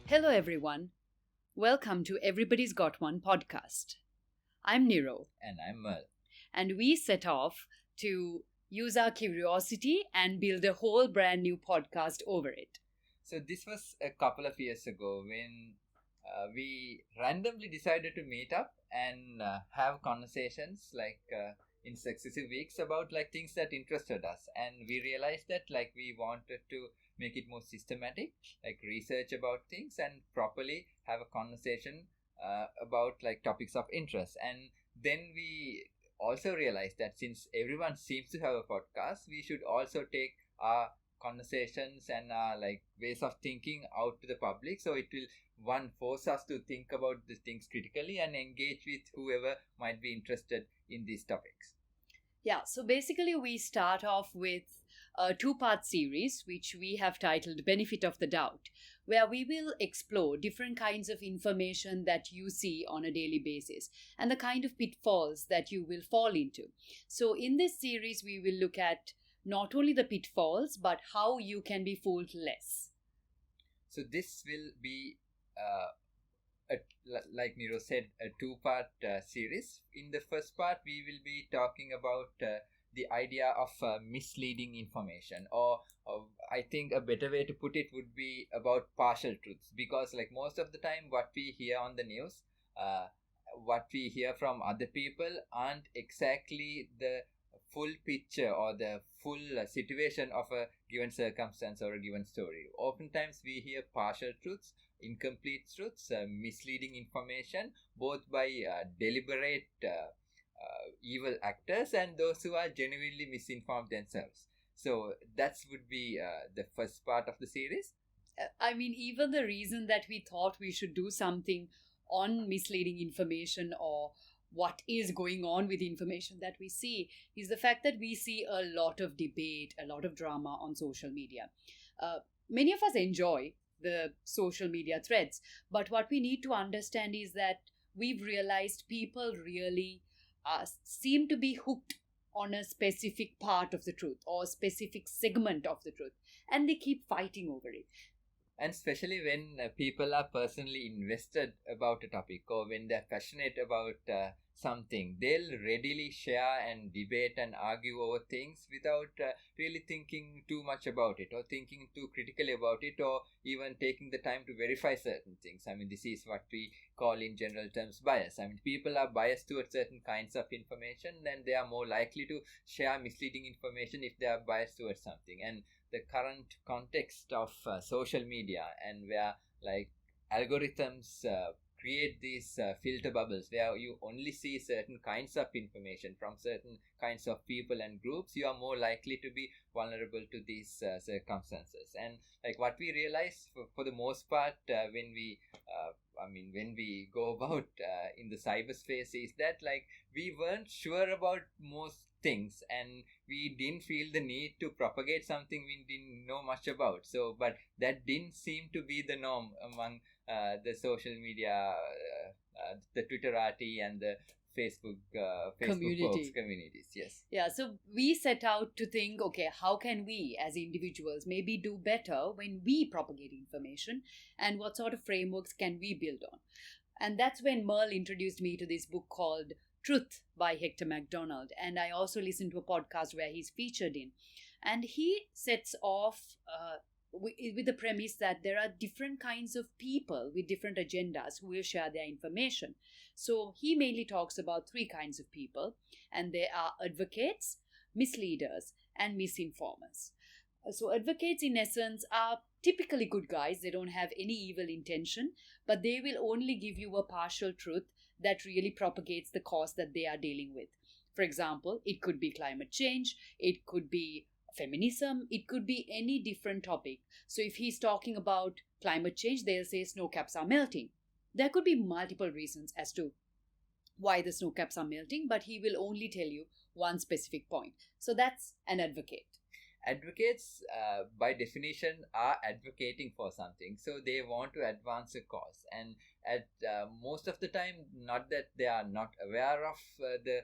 Hello, everyone. Welcome to Everybody's Got One podcast. I'm Niro, And I'm Merl. and we set off to use our curiosity and build a whole brand new podcast over it. So this was a couple of years ago when we randomly decided to meet up and have conversations in successive weeks about things that interested us, and we realized that we wanted to make it more systematic, research about things and properly have a conversation about topics of interest. And then we also realized that since everyone seems to have a podcast, we should also take our conversations and ways of thinking out to the public, so it will force us to think about the things critically and engage with whoever might be interested in these topics. Yeah, so basically, we start off with a two-part series which we have titled Benefit of the Doubt, where we will explore different kinds of information that you see on a daily basis and the kind of pitfalls that you will fall into. So, in this series, we will look at not only the pitfalls but how you can be fooled less. So this will be like Niro said, a two-part series. In the first part, we will be talking about the idea of misleading information, or I think a better way to put it would be about partial truths, because most of the time what we hear on the news, what we hear from other people aren't exactly the full picture or the full situation of a given circumstance or a given story. Oftentimes we hear partial truths, incomplete truths, misleading information, both by deliberate evil actors and those who are genuinely misinformed themselves. So that would be the first part of the series. I mean, even the reason that we thought we should do something on misleading information or what is going on with the information that we see is the fact that we see a lot of debate, a lot of drama on social media. Many of us enjoy the social media threads, but what we need to understand is that we've realized people really seem to be hooked on a specific part of the truth or a specific segment of the truth, and they keep fighting over it. And especially when people are personally invested about a topic, or when they're passionate about something, they'll readily share and debate and argue over things without really thinking too much about it, or thinking too critically about it, or even taking the time to verify certain things. I mean, this is what we call in general terms bias. I mean, people are biased towards certain kinds of information, and they are more likely to share misleading information if they are biased towards something. And the current context of social media, and where algorithms create these filter bubbles where you only see certain kinds of information from certain kinds of people and groups, you are more likely to be vulnerable to these circumstances. And what we realize for the most part when we go about in the cyberspace is that we weren't sure about most things, and we didn't feel the need to propagate something we didn't know much about. So, but that didn't seem to be the norm among the social media, the Twitterati and the Facebook communities. Yes. Yeah, so we set out to think, okay, how can we as individuals maybe do better when we propagate information, and what sort of frameworks can we build on? And that's when Merle introduced me to this book called Truth by Hector McDonald, and I also listened to a podcast where he's featured in, and he sets off with the premise that there are different kinds of people with different agendas who will share their information. So he mainly talks about three kinds of people, and they are advocates, misleaders, and misinformers. So advocates, in essence, are typically good guys. They don't have any evil intention, but they will only give you a partial truth that really propagates the cause that they are dealing with. For example, it could be climate change, it could be feminism, it could be any different topic. So if he's talking about climate change, they'll say snow caps are melting. There could be multiple reasons as to why the snow caps are melting, but he will only tell you one specific point. So that's an advocate. Advocates, by definition, are advocating for something, so they want to advance a cause. And at most of the time, not that they are not aware of the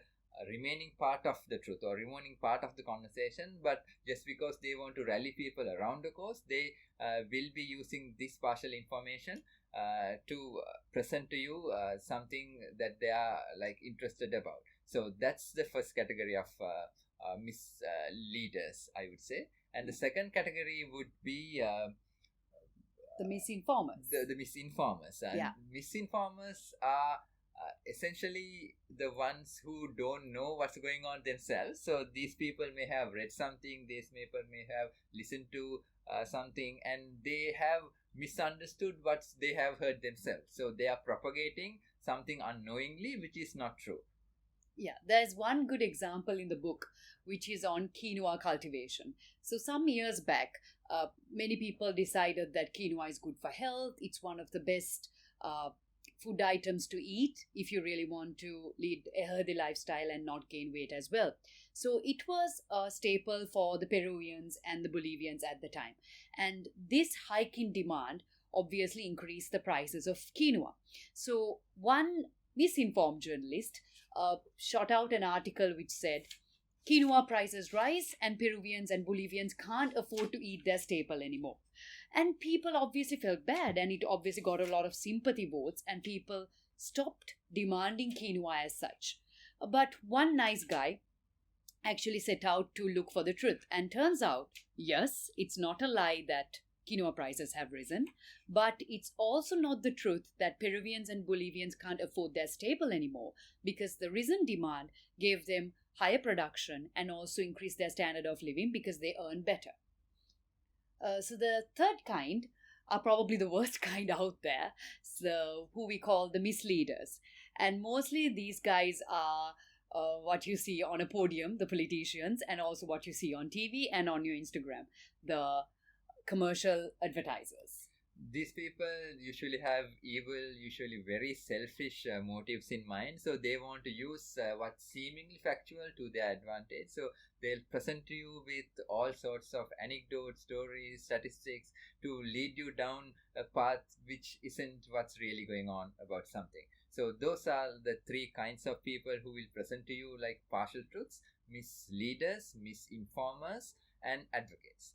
remaining part of the truth or remaining part of the conversation, but just because they want to rally people around the cause, they will be using this partial information to present to you something that they are like interested about. So that's the first category of misleaders, I would say. And the second category would be the misinformers. The misinformers. And yeah. Misinformers are essentially the ones who don't know what's going on themselves. So these people may have read something, these people may have listened to something, and they have misunderstood what they have heard themselves. So they are propagating something unknowingly, which is not true. Yeah, there's one good example in the book, which is on quinoa cultivation. So some years back, many people decided that quinoa is good for health. It's one of the best food items to eat if you really want to lead a healthy lifestyle and not gain weight as well. So it was a staple for the Peruvians and the Bolivians at the time. And this hike in demand obviously increased the prices of quinoa. So one misinformed journalist shot out an article which said, quinoa prices rise and Peruvians and Bolivians can't afford to eat their staple anymore. And people obviously felt bad, and it obviously got a lot of sympathy votes, and people stopped demanding quinoa as such. But one nice guy actually set out to look for the truth, and turns out, yes, it's not a lie that quinoa prices have risen, but it's also not the truth that Peruvians and Bolivians can't afford their staple anymore, because the risen demand gave them higher production and also increased their standard of living because they earn better. So the third kind are probably the worst kind out there, so who we call the misleaders. And mostly these guys are what you see on a podium, the politicians, and also what you see on TV and on your Instagram, the commercial advertisers. These people usually have evil, usually very selfish motives in mind. So they want to use what's seemingly factual to their advantage. So they'll present to you with all sorts of anecdotes, stories, statistics to lead you down a path which isn't what's really going on about something. So those are the three kinds of people who will present to you like partial truths: misleaders, misinformers, and advocates.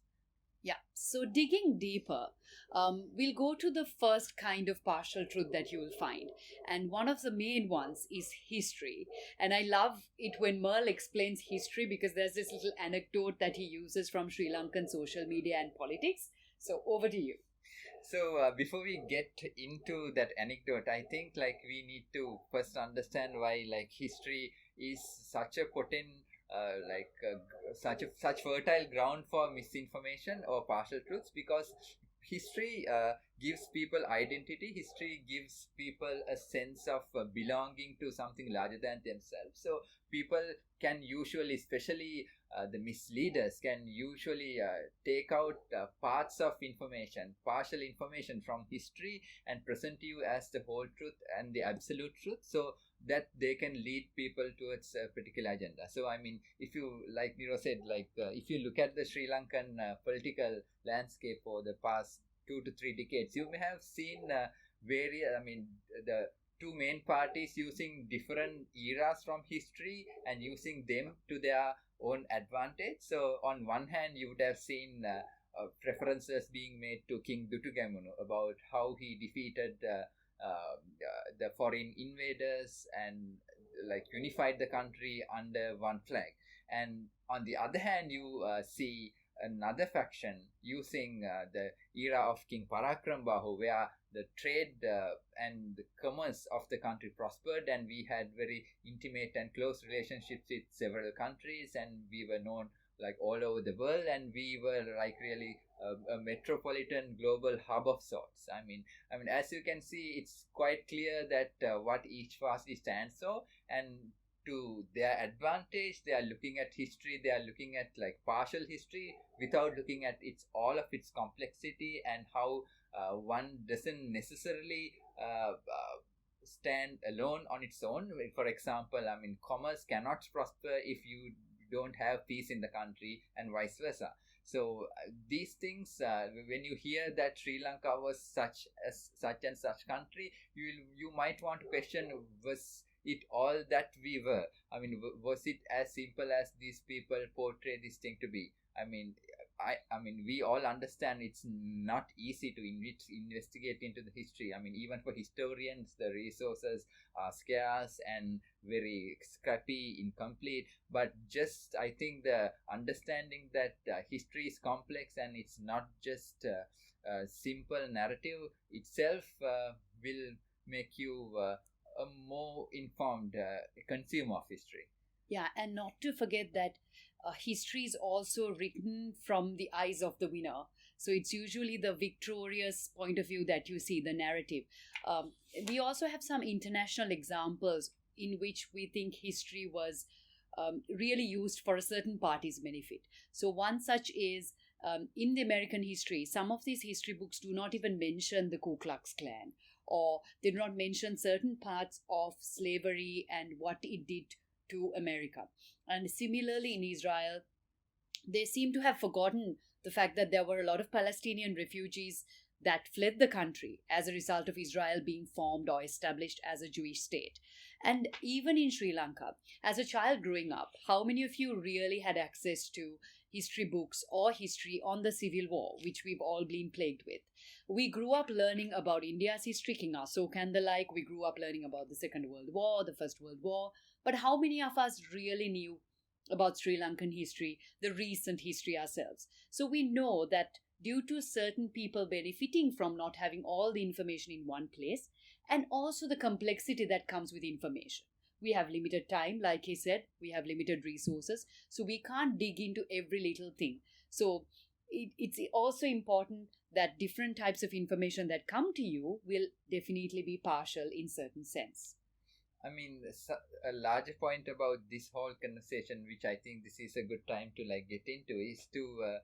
Yeah, so digging deeper, we'll go to the first kind of partial truth that you will find. And one of the main ones is history. And I love it when Merle explains history, because there's this little anecdote that he uses from Sri Lankan social media and politics. So over to you. So before we get into that anecdote, I think like we need to first understand why like history is such a potent such fertile ground for misinformation or partial truths, because history gives people identity. History gives people a sense of belonging to something larger than themselves. So people can usually, especially the misleaders, can usually take out parts of information, partial information from history, and present to you as the whole truth and the absolute truth, so that they can lead people towards a particular agenda. So I mean, if you, like Niro said, if you look at the Sri Lankan political landscape for the past 2 to 3 decades, you may have seen the two main parties using different eras from history and using them to their own advantage. So on one hand, you would have seen references being made to King Dutugamunu about how he defeated the foreign invaders and like unified the country under one flag. And on the other hand, you see another faction using the era of King Parakrambahu, where the trade and the commerce of the country prospered, and we had very intimate and close relationships with several countries, and we were known like all over the world, and we were like really a metropolitan global hub of sorts. I mean, as you can see, it's quite clear that what each party stands for, and to their advantage, they are looking at history. They are looking at like partial history without looking at all of its complexity, and how one doesn't necessarily stand alone on its own. For example, I mean, commerce cannot prosper if you don't have peace in the country, and vice versa. So these things, when you hear that Sri Lanka was such and such country, you might want to question, was it all that we were? I mean, was it as simple as these people portray this thing to be? I mean, I mean, we all understand it's not easy to investigate into the history. I mean, even for historians, the resources are scarce and very scrappy, incomplete. But just, I think the understanding that history is complex and it's not just a simple narrative itself will make you a more informed consumer of history. Yeah, and not to forget that history is also written from the eyes of the winner. So it's usually the victorious point of view that you see, the narrative. Um, we also have some international examples in which we think history was really used for a certain party's benefit. So one such is in the American history, some of these history books do not even mention the Ku Klux Klan, or they do not mention certain parts of slavery and what it did to America. And similarly, in Israel, they seem to have forgotten the fact that there were a lot of Palestinian refugees that fled the country as a result of Israel being formed or established as a Jewish state. And even in Sri Lanka, as a child growing up, how many of you really had access to history books or history on the Civil War, which we've all been plagued with? We grew up learning about India's history, King Ashoka and the like. We grew up learning about the Second World War, the First World War. But how many of us really knew about Sri Lankan history, the recent history ourselves? So we know that due to certain people benefiting from not having all the information in one place, and also the complexity that comes with information. We have limited time, like he said, we have limited resources, so we can't dig into every little thing. So it's also important that different types of information that come to you will definitely be partial in certain sense. I mean, a larger point about this whole conversation, which I think this is a good time to like get into, is to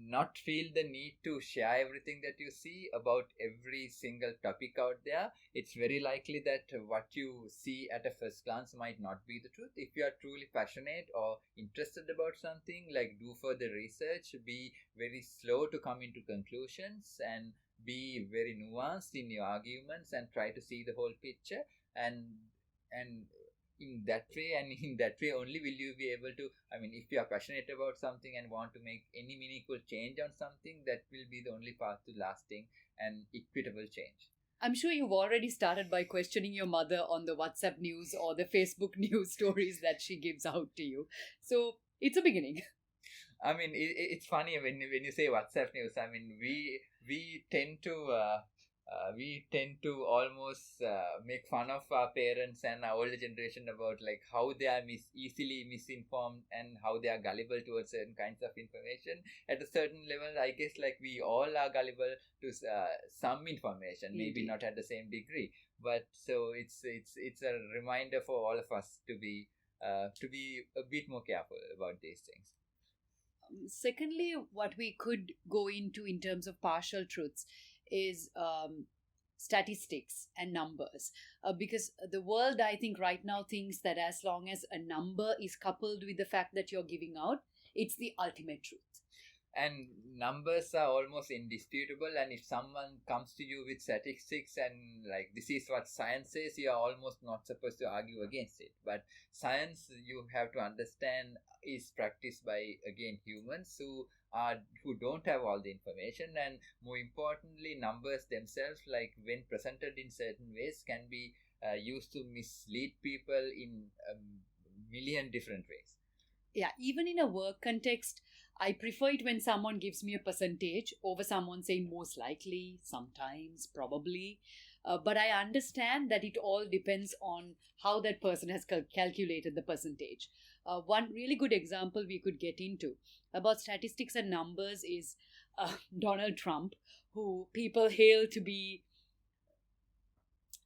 not feel the need to share everything that you see about every single topic out there. It's very likely that what you see at a first glance might not be the truth. If you are truly passionate or interested about something, like, do further research, be very slow to come into conclusions, and be very nuanced in your arguments and try to see the whole picture. And in that way only will you be able to, I mean, if you are passionate about something and want to make any meaningful change on something, that will be the only path to lasting and equitable change. I'm sure you've already started by questioning your mother on the WhatsApp news or the Facebook news stories that she gives out to you. So it's a beginning. I mean, it's funny when you say WhatsApp news. I mean, we tend to almost make fun of our parents and our older generation about like how they are easily misinformed and how they are gullible towards certain kinds of information. At a certain level, I guess like we all are gullible to some information, maybe not at the same degree, but so it's a reminder for all of us to be a bit more careful about these things. Secondly, what we could go into in terms of partial truths is statistics and numbers, because the world, I think, right now thinks that as long as a number is coupled with the fact that you're giving out, it's the ultimate truth. And numbers are almost indisputable, and if someone comes to you with statistics and like this is what science says, you are almost not supposed to argue against it. But science, you have to understand, is practiced by, again, humans who don't have all the information, and more importantly, numbers themselves, like when presented in certain ways, can be used to mislead people in a million different ways. Yeah, even in a work context, I prefer it when someone gives me a percentage over someone saying most likely, sometimes, probably. But I understand that it all depends on how that person has calculated the percentage. One really good example we could get into about statistics and numbers is Donald Trump, who people hail to be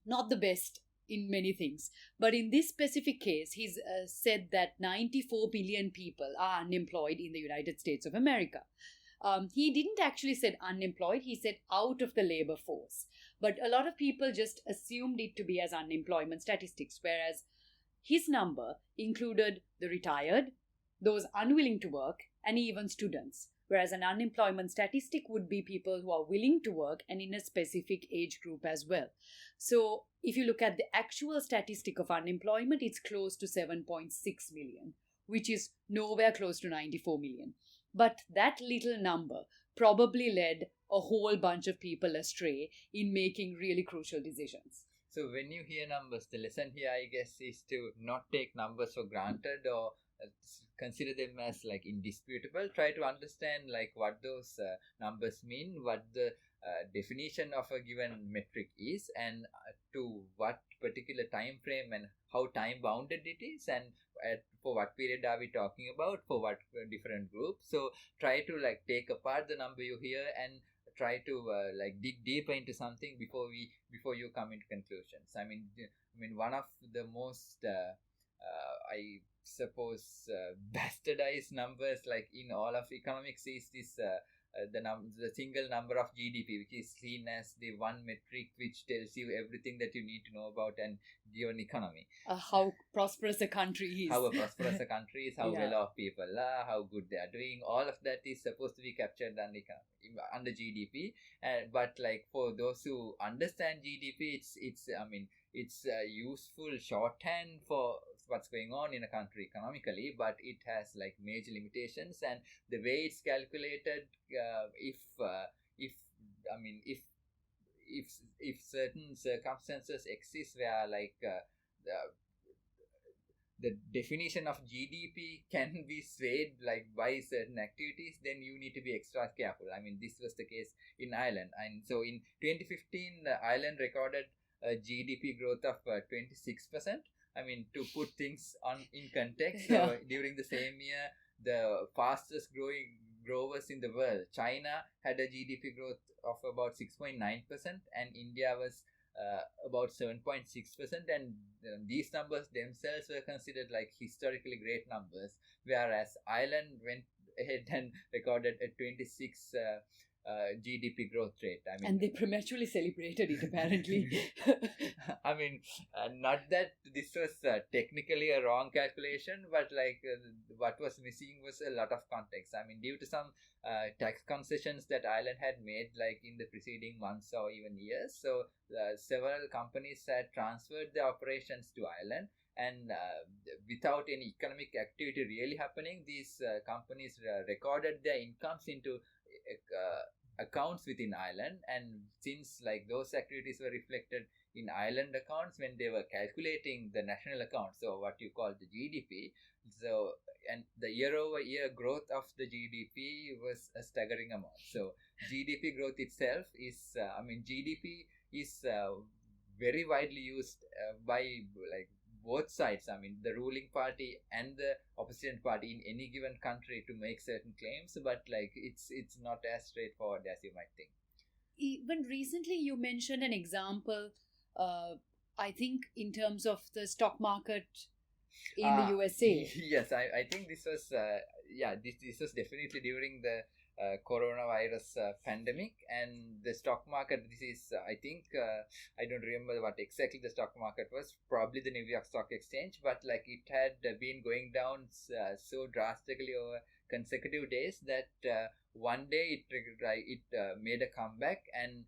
not the best in many things. But in this specific case, he's said that 94 billion people are unemployed in the United States of America. He didn't actually say unemployed, he said out of the labor force. But a lot of people just assumed it to be as unemployment statistics, whereas his number included the retired, those unwilling to work, and even students. Whereas an unemployment statistic would be people who are willing to work and in a specific age group as well. So if you look at the actual statistic of unemployment, it's close to 7.6 million, which is nowhere close to 94 million. But that little number probably led a whole bunch of people astray in making really crucial decisions. So when you hear numbers, the lesson here, I guess, is to not take numbers for granted or consider them as like indisputable. Try to understand like what those numbers mean, what the definition of a given metric is, and to what particular time frame and how time bounded it is, and for what period are we talking about, for what different groups. So try to like take apart the number you hear and try to like dig deeper into something before you come into conclusions. I mean one of the most I suppose bastardized numbers like in all of economics is this the single number of GDP, which is seen as the one metric which tells you everything that you need to know about an given economy. How prosperous a country is. How prosperous a country is, how Yeah. well off people are, how good they are doing. All of that is supposed to be captured under GDP. But like for those who understand GDP, it's a useful shorthand for what's going on in a country economically, but it has like major limitations, and the way it's calculated, if certain circumstances exist where like the definition of GDP can be swayed like by certain activities, then you need to be extra careful. I mean, this was the case in Ireland, and so in 2015, Ireland recorded a GDP growth of 26%. I mean, to put things in context, Yeah. during the same year, the fastest growers in the world, China, had a GDP growth of about 6.9%, and India was about 7.6%, and these numbers themselves were considered like historically great numbers, whereas Ireland went ahead and recorded a 26 GDP growth rate. I mean, And they prematurely celebrated it, apparently. I mean, not that this was technically a wrong calculation, but like what was missing was a lot of context. I mean, due to some tax concessions that Ireland had made like in the preceding months or even years, so several companies had transferred their operations to Ireland, and without any economic activity really happening, these companies recorded their incomes into accounts within Ireland, and since like those activities were reflected in Ireland accounts when they were calculating the national account, so what you call the GDP, so and the year-over-year growth of the GDP was a staggering amount. So GDP growth itself is GDP is very widely used by like both sides. I mean, the ruling party and the opposition party in any given country to make certain claims, but like it's not as straightforward as you might think. Even recently, you mentioned an example, I think, in terms of the stock market in the USA. Yes, I think this was this was definitely during the coronavirus pandemic, and the stock market, this is I think I don't remember what exactly the stock market was, probably the New York Stock Exchange, but like it had been going down so drastically over consecutive days that one day it made a comeback, and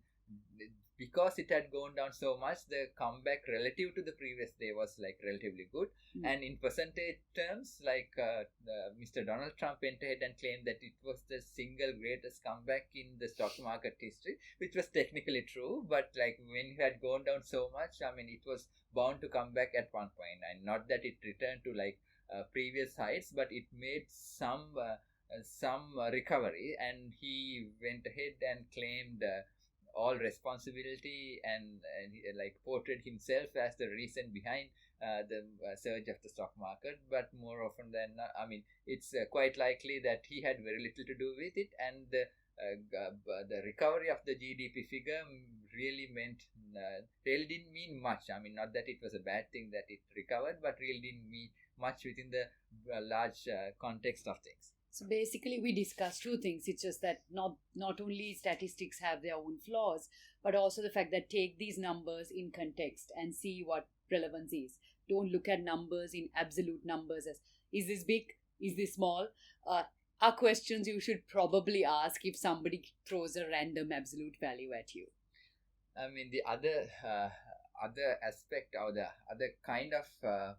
because it had gone down so much, the comeback relative to the previous day was like relatively good. And in percentage terms, like Mr. Donald Trump went ahead and claimed that it was the single greatest comeback in the stock market history, which was technically true, but like when it had gone down so much, I mean, it was bound to come back at one point, and not that it returned to like previous heights, but it made some recovery, and he went ahead and claimed all responsibility and like portrayed himself as the reason behind the surge of the stock market. But more often than not, I mean, it's quite likely that he had very little to do with it, and the recovery of the GDP figure really didn't mean much. I mean, not that it was a bad thing that it recovered, but really didn't mean much within the large context of things. So basically, we discussed two things. It's just that not only statistics have their own flaws, but also the fact that take these numbers in context and see what relevance is. Don't look at numbers in absolute numbers as, is this big? Is this small? are questions you should probably ask if somebody throws a random absolute value at you. I mean, the other aspect or the other kind of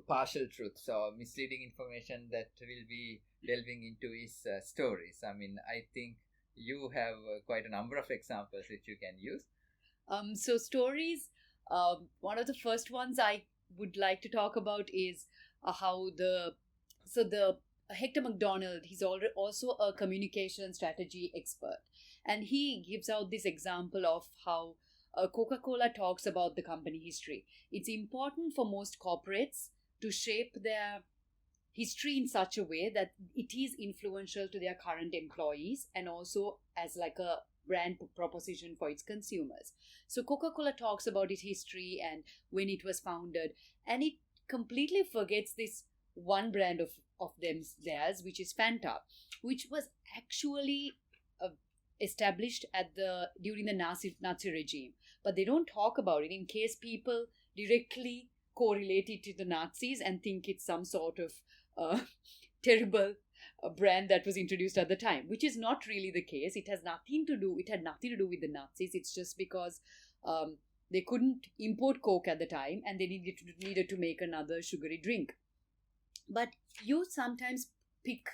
partial truths or misleading information that we'll be delving into is stories. I mean, I think you have quite a number of examples which you can use. So stories. One of the first ones I would like to talk about is how the Hector McDonald. He's also a communication strategy expert, and he gives out this example of how Coca-Cola talks about the company history. It's important for most corporates to shape their history in such a way that it is influential to their current employees and also as like a brand proposition for its consumers. So Coca-Cola talks about its history and when it was founded, and it completely forgets this one brand of theirs, which is Fanta, which was actually uh, established at the during the Nazi regime. But they don't talk about it in case people directly correlate it to the Nazis and think it's some sort of terrible brand that was introduced at the time, which is not really the case. It has nothing to do. It had nothing to do with the Nazis. It's just because they couldn't import Coke at the time, and they needed to make another sugary drink. But you sometimes pick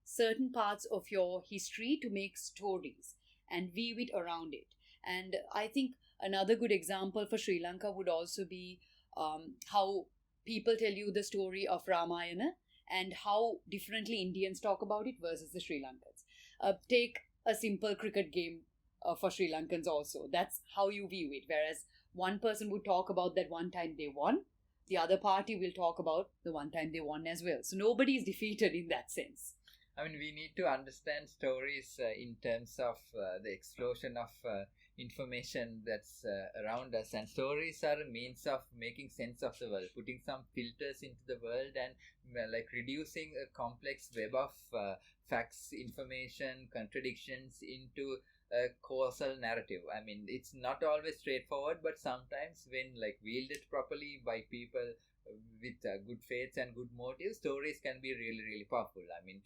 certain parts of your history to make stories and weave it around it. And I think another good example for Sri Lanka would also be how people tell you the story of Ramayana and how differently Indians talk about it versus the Sri Lankans. Take a simple cricket game for Sri Lankans also. That's how you view it. Whereas one person would talk about that one time they won, the other party will talk about the one time they won as well. So nobody is defeated in that sense. I mean, we need to understand stories in terms of the explosion of information that's around us, and stories are a means of making sense of the world, putting some filters into the world, and like reducing a complex web of facts, information, contradictions into a causal narrative. I mean, it's not always straightforward, but sometimes when like wielded properly by people with good faiths and good motives, stories can be really, really powerful. I mean,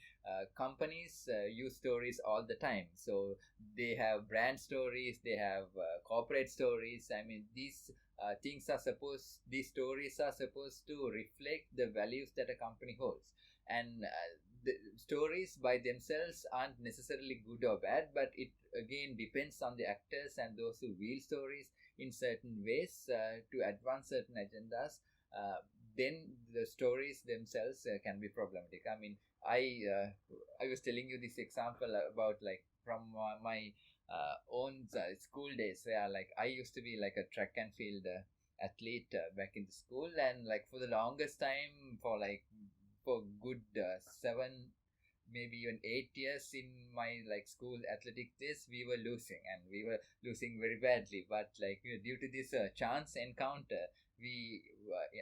companies use stories all the time. So they have brand stories, they have corporate stories. I mean, these stories are supposed to reflect the values that a company holds. And the stories by themselves aren't necessarily good or bad, but it again depends on the actors and those who wield stories in certain ways to advance certain agendas. Then the stories themselves can be problematic. I mean, I was telling you this example about like from my own school days, where like I used to be like a track and field athlete back in the school, and like for the longest time, for good 7, maybe even 8 years in my like school athletic days, we were losing, and we were losing very badly. But like due to this chance encounter, we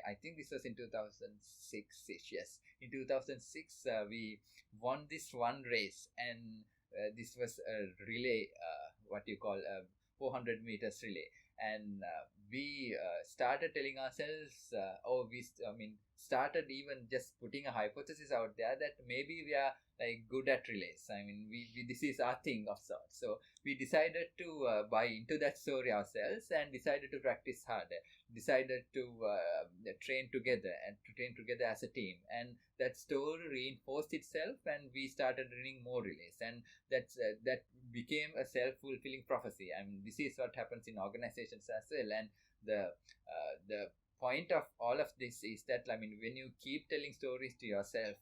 I think this was in 2006 ish. Yes, in 2006 we won this one race, and this was a relay, what you call a 400 meters relay. And we started telling ourselves, I mean, started even just putting a hypothesis out there that maybe we are like good at relays. I mean, we this is our thing of sorts. So we decided to buy into that story ourselves and decided to practice harder. Decided to train together as a team, and that story reinforced itself, and we started running more relays, and that became a self-fulfilling prophecy. I mean, this is what happens in organizations as well. And the point of all of this is that, I mean, when you keep telling stories to yourself,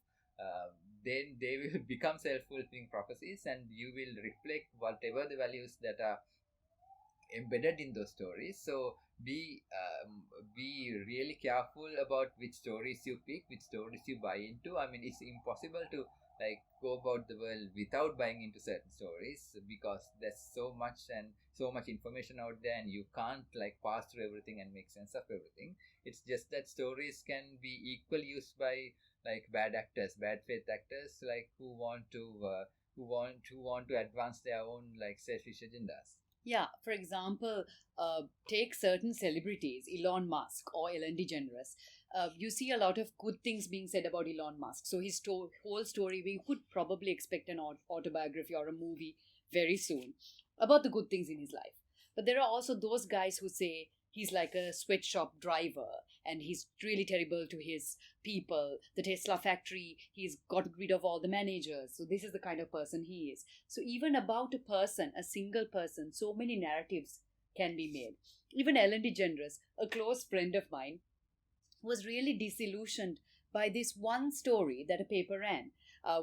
then they will become self-fulfilling prophecies, and you will reflect whatever the values that are embedded in those stories. So be really careful about which stories you pick, which stories you buy into. I mean, it's impossible to like go about the world without buying into certain stories, because there's so much information out there, and you can't like pass through everything and make sense of everything. It's just that stories can be equally used by like bad faith actors, like who want to advance their own like selfish agendas. Yeah, for example, take certain celebrities, Elon Musk or Ellen DeGeneres. you see a lot of good things being said about Elon Musk. So his whole story, we could probably expect an autobiography or a movie very soon about the good things in his life. But there are also those guys who say he's like a sweatshop driver and he's really terrible to his people. The Tesla factory, he's got rid of all the managers. So this is the kind of person he is. So even about a person, a single person, so many narratives can be made. Even Ellen DeGeneres, a close friend of mine, was really disillusioned by this one story that a paper ran,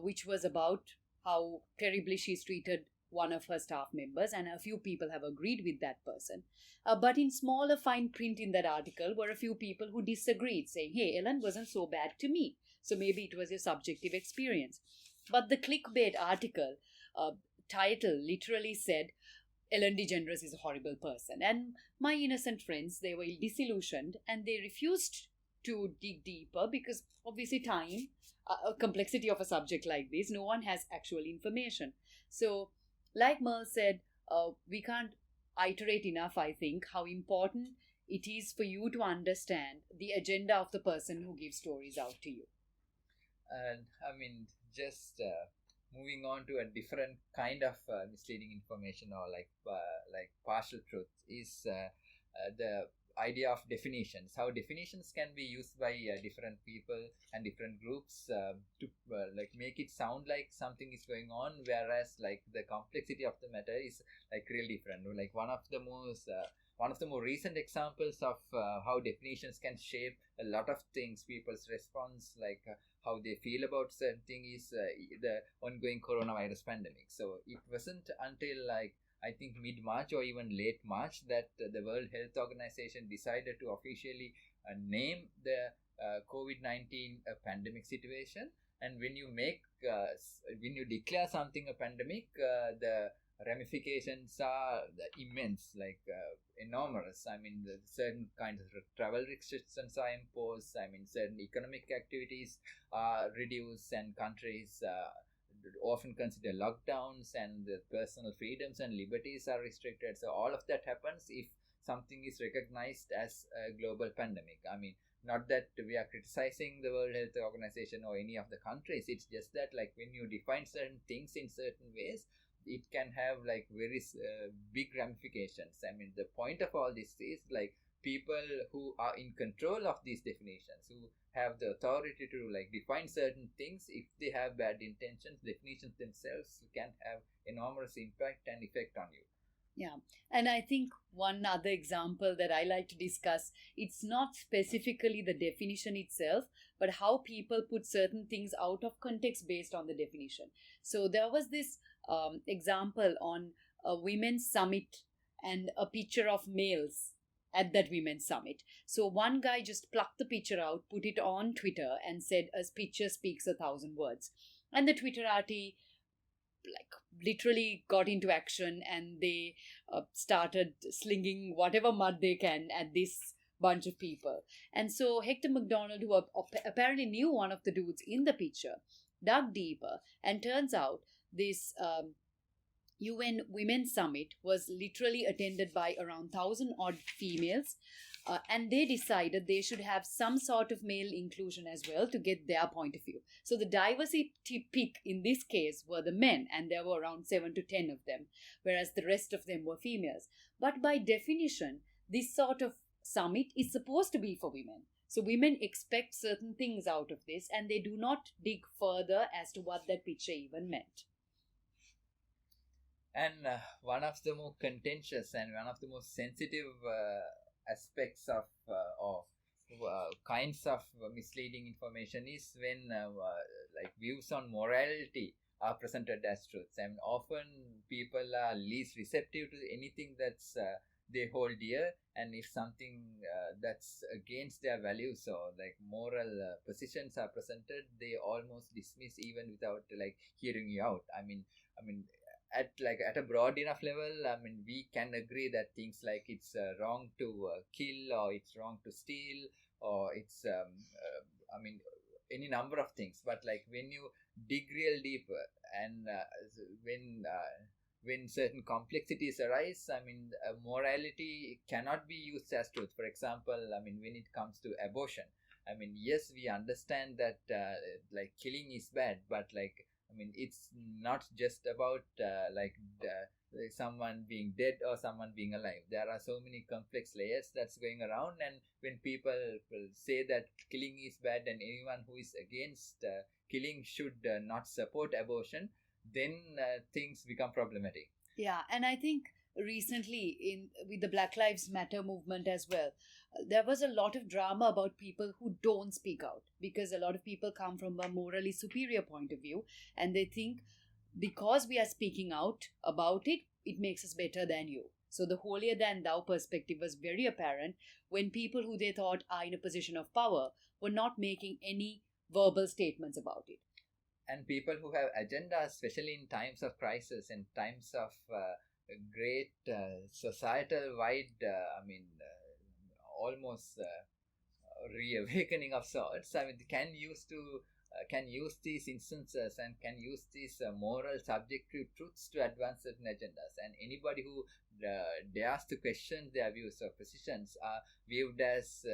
which was about how terribly she's treated one of her staff members, and a few people have agreed with that person. But in smaller fine print in that article were a few people who disagreed, saying, hey, Ellen wasn't so bad to me. So maybe it was your subjective experience. But the clickbait article title literally said, Ellen DeGeneres is a horrible person. And my innocent friends, they were disillusioned and they refused to dig deeper because obviously time, a complexity of a subject like this, no one has actual information. So like Merle said, we can't iterate enough, I think, how important it is for you to understand the agenda of the person who gives stories out to you. And I mean, just moving on to a different kind of misleading information or like partial truth is the idea of definitions. How definitions can be used by different people and different groups to like make it sound like something is going on, whereas like the complexity of the matter is like really different. Like one of the more recent examples of how definitions can shape a lot of things, people's response, like how they feel about certain thing, is the ongoing coronavirus pandemic. So it wasn't until like I think mid-March or even late March that the World Health Organization decided to officially name the COVID-19 pandemic situation. And when you declare something a pandemic, the ramifications are immense, like enormous. I mean, certain kinds of travel restrictions are imposed. I mean, certain economic activities are reduced, and countries often consider lockdowns, and the personal freedoms and liberties are restricted. So all of that happens if something is recognized as a global pandemic. I mean, not that we are criticizing the World Health Organization or any of the countries. It's just that like when you define certain things in certain ways, it can have like very big ramifications. I mean, the point of all this is like people who are in control of these definitions, who have the authority to like define certain things, if they have bad intentions, definitions themselves can have enormous impact and effect on you. Yeah, and I think one other example that I like to discuss, it's not specifically the definition itself, but how people put certain things out of context based on the definition. So there was this example on a women's summit and a picture of males at that women's summit. So one guy just plucked the picture out, put it on Twitter and said, a picture speaks 1,000 words. And the Twitterati like literally got into action, and they started slinging whatever mud they can at this bunch of people. And so Hector McDonald, who apparently knew one of the dudes in the picture, dug deeper, and turns out this UN Women's Summit was literally attended by around 1,000 odd females, and they decided they should have some sort of male inclusion as well to get their point of view. So the diversity pick in this case were the men, and there were around 7 to 10 of them, whereas the rest of them were females. But by definition, this sort of summit is supposed to be for women. So women expect certain things out of this, and they do not dig further as to what that picture even meant. And one of the more contentious and one of the most sensitive aspects of kinds of misleading information is when like views on morality are presented as truths. And often people are least receptive to anything that's they hold dear, and if something that's against their values or like moral positions are presented, they almost dismiss even without like hearing you out. I mean at a broad enough level, I mean, we can agree that things like it's wrong to kill, or it's wrong to steal, or it's I mean, any number of things. But like when you dig real deeper, and when certain complexities arise, I mean, morality cannot be used as truth. For example, I mean, when it comes to abortion, I mean, yes, we understand that like killing is bad, but like, I mean, it's not just about someone being dead or someone being alive. There are so many complex layers that's going around, and when people will say that killing is bad and anyone who is against killing should not support abortion, then things become problematic. Yeah, and I think recently in with the Black Lives Matter movement as well, there was a lot of drama about people who don't speak out, because a lot of people come from a morally superior point of view, and they think because we are speaking out about it, it makes us better than you. So the holier than thou perspective was very apparent when people who they thought are in a position of power were not making any verbal statements about it. And people who have agendas, especially in times of crisis and times of great societal wide, almost reawakening of sorts. I mean, can use these instances and can use these moral subjective truths to advance certain agendas. And anybody who dares to question their views or positions are viewed as,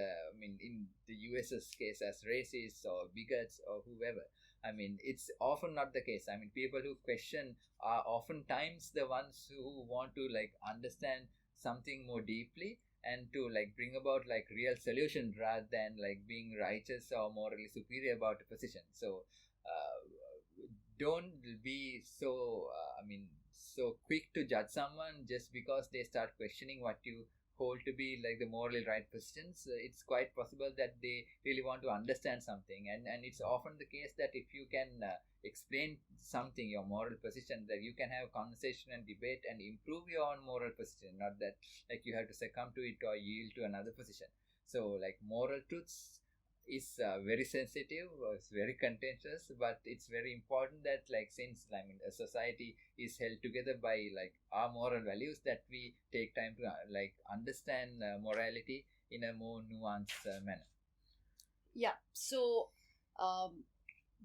in the US's case, as racists or bigots or whoever. I mean, it's often not the case. I mean, people who question are oftentimes the ones who want to like understand something more deeply and to like bring about like real solution rather than like being righteous or morally superior about a position. So don't be so so quick to judge someone just because they start questioning what you hold to be like the morally right positions. It's quite possible that they really want to understand something, and it's often the case that if you can explain something, your moral position, that you can have conversation and debate and improve your own moral position, not that like you have to succumb to it or yield to another position. So like moral truths is very sensitive, it's very contentious, but it's very important that like since a society is held together by like our moral values, that we take time to like understand morality in a more nuanced manner. Yeah, so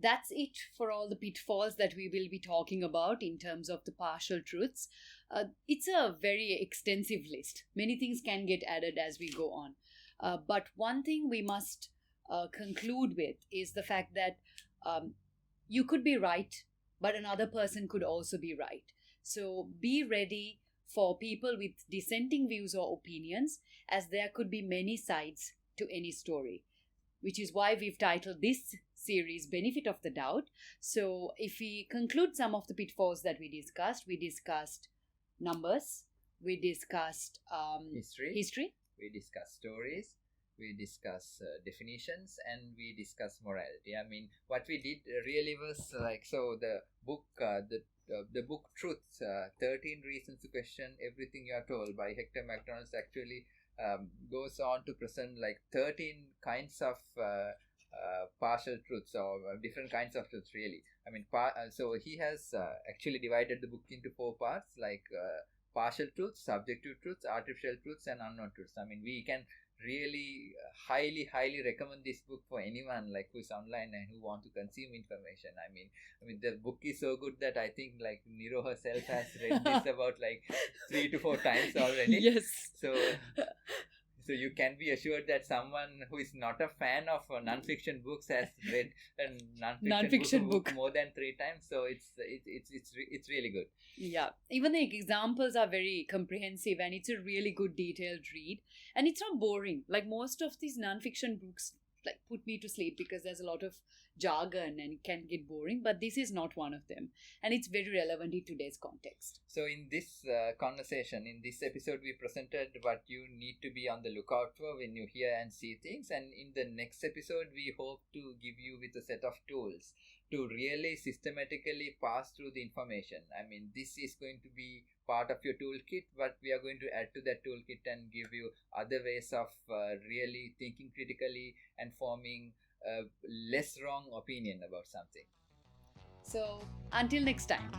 that's it for all the pitfalls that we will be talking about in terms of the partial truths. It's a very extensive list. Many things can get added as we go on. But one thing we must conclude with is the fact that you could be right, but another person could also be right. So be ready for people with dissenting views or opinions, as there could be many sides to any story, which is why we've titled this series Benefit of the Doubt. So if we conclude some of the pitfalls that we discussed numbers, we discussed history, we discussed stories, we discuss definitions, and we discuss morality. I mean, what we did really was like, so the book, the book Truth, 13 Reasons to Question Everything You Are Told by Hector McDonald actually goes on to present like 13 kinds of partial truths or different kinds of truths really. I mean, so he has actually divided the book into 4 parts, like partial truths, subjective truths, artificial truths, and unknown truths. I mean, we can really highly recommend this book for anyone like who's online and who want to consume information. I mean the book is so good that I think like Niro herself has read this about like 3 to 4 times already. Yes. So you can be assured that someone who is not a fan of non-fiction books has read a non-fiction book more than 3 times. So it's really good. Yeah, even the examples are very comprehensive, and it's a really good detailed read, and it's not boring. Like most of these non-fiction books like put me to sleep because there's a lot of jargon and it can get boring, but this is not one of them, and it's very relevant in today's context. So in this conversation, in this episode, we presented what you need to be on the lookout for when you hear and see things, and in the next episode we hope to give you with a set of tools to really systematically pass through the information. I mean, this is going to be part of your toolkit, but we are going to add to that toolkit and give you other ways of really thinking critically and forming a less wrong opinion about something. So until next time.